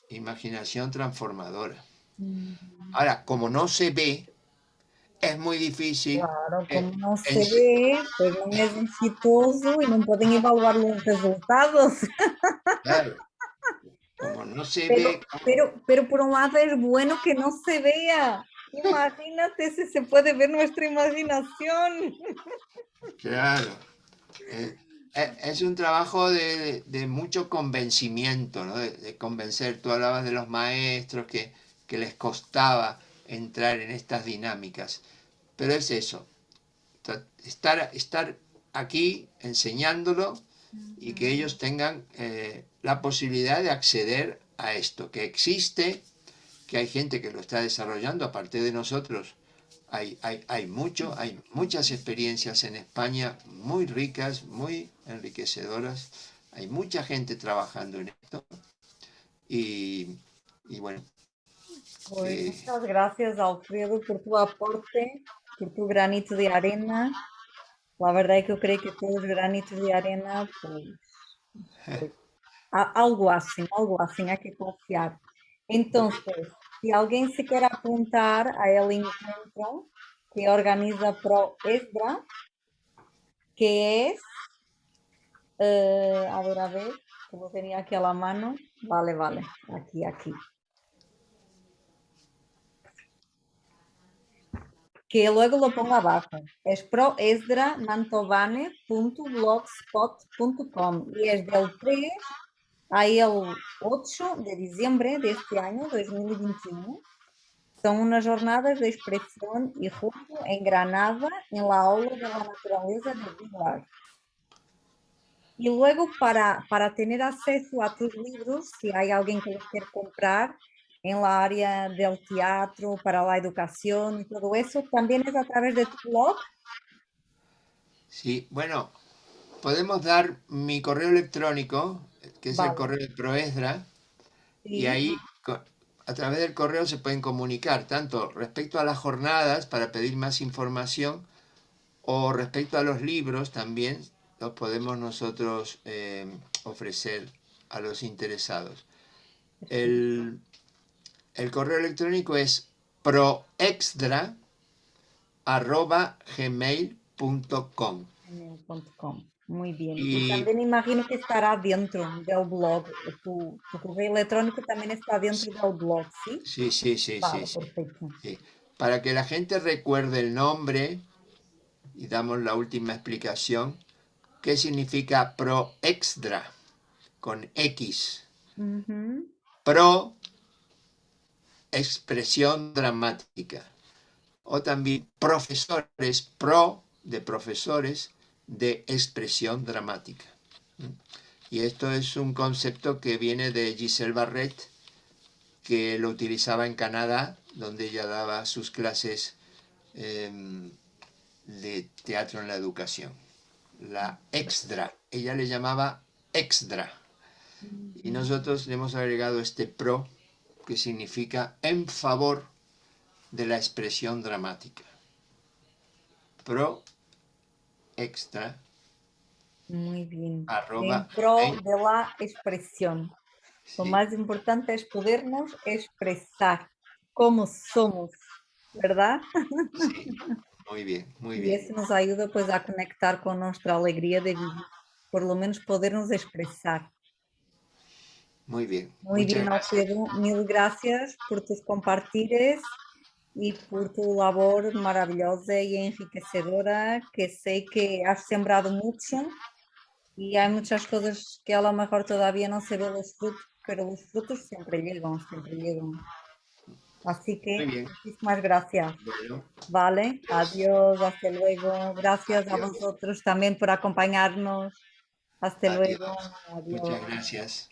S2: Imaginación transformadora.
S1: Ujú.
S2: Ahora, como no se ve, es muy difícil.
S1: Claro,
S2: eh,
S1: como no se
S2: ense-
S1: ve, pues no es exitoso y no pueden evaluar los resultados.
S2: claro, como no se ve,
S1: Pero por un lado es bueno que no se vea. Imagínate si se puede ver nuestra imaginación.
S2: claro, eh, es un trabajo de mucho convencimiento, ¿no? De convencer. Tú hablabas de los maestros que les costaba entrar en estas dinámicas, pero es eso, estar aquí enseñándolo y que
S1: Ujú.
S2: ellos tengan la posibilidad de acceder a esto, que existe, que hay gente que lo está desarrollando, aparte de nosotros, hay muchas experiencias en España muy ricas, muy enriquecedoras, hay mucha gente trabajando en esto y, y bueno,
S1: Pues
S2: que
S1: muchas gracias, Alfredo, por tu aporte, por tu granito de arena. La verdad es que yo creo que todos los granitos de arena, pues, algo hacen, hay que confiar. Entonces, si alguien se quiere apuntar a el encuentro que organiza Pro Esdra, que es, a ver, que lo tenía aquí a la mano. Vale, vale, aquí. Que luego lo pongo abajo. Es proesdramantovane.blogspot.com y es del 3 a el 8 de diciembre de este año, 2021. Son unas jornadas de expresión y juego en Granada, en la aula de la naturaleza de Vilar. Y luego para tener acceso a tus libros, si hay alguien que los quiere comprar en la área del teatro, para la educación y todo eso, también es a través de tu blog.
S2: sí, bueno, podemos dar mi correo electrónico, que es el
S1: Vale,
S2: correo de Proesdra, y
S1: sí.
S2: ahí a través del correo se pueden comunicar tanto respecto a las jornadas para pedir más información o respecto a los libros también los podemos nosotros ofrecer a los interesados.
S1: Perfecto.
S2: El, el correo electrónico es proexdra@gmail.com
S1: Gmail.com. Muy bien. Y
S2: y
S1: también imagino que estará dentro del blog. Tu correo electrónico también está dentro del blog, ¿sí?
S2: sí, sí, sí, sí,
S1: Vale,
S2: sí,
S1: perfecto.
S2: sí. Para que la gente recuerde el nombre y damos la última explicación. ¿Qué significa proexdra? Con X.
S1: Ujú.
S2: Pro, expresión dramática. O también profesores, pro de profesores de expresión dramática. Y esto es un concepto que viene de Giselle Barrett, que lo utilizaba en Canadá, donde ella daba sus clases eh, de teatro en la educación. La extra, ella le llamaba extra. Y
S1: Ujú.
S2: nosotros le hemos agregado este pro, que significa en favor de la expresión dramática. Pro extra
S1: Muy bien.
S2: arroba
S1: En pro
S2: gmail.
S1: de la expresión. Lo
S2: Sí,
S1: más importante es podernos expresar como somos, ¿verdad?
S2: sí, muy bien, muy
S1: Y
S2: bien.
S1: eso nos ayuda pues a conectar con nuestra alegría de vivir, por lo menos podernos expresar.
S2: Muy bien.
S1: Muy
S2: Muchas
S1: bien,
S2: gracias.
S1: Alfredo. Mil gracias por tus compartires y por tu labor maravillosa y enriquecedora, que sé que has sembrado mucho y hay muchas cosas que a lo mejor todavía no se ven los frutos, pero los frutos siempre llegan, siempre llegan. Así
S2: Muy
S1: que
S2: bien.
S1: muchísimas gracias.
S2: Bueno,
S1: Vale,
S2: adiós.
S1: adiós, hasta luego. Gracias a
S2: Adiós.
S1: vosotros también por acompañarnos. Hasta
S2: Adiós.
S1: luego,
S2: Muchas
S1: adiós.
S2: gracias.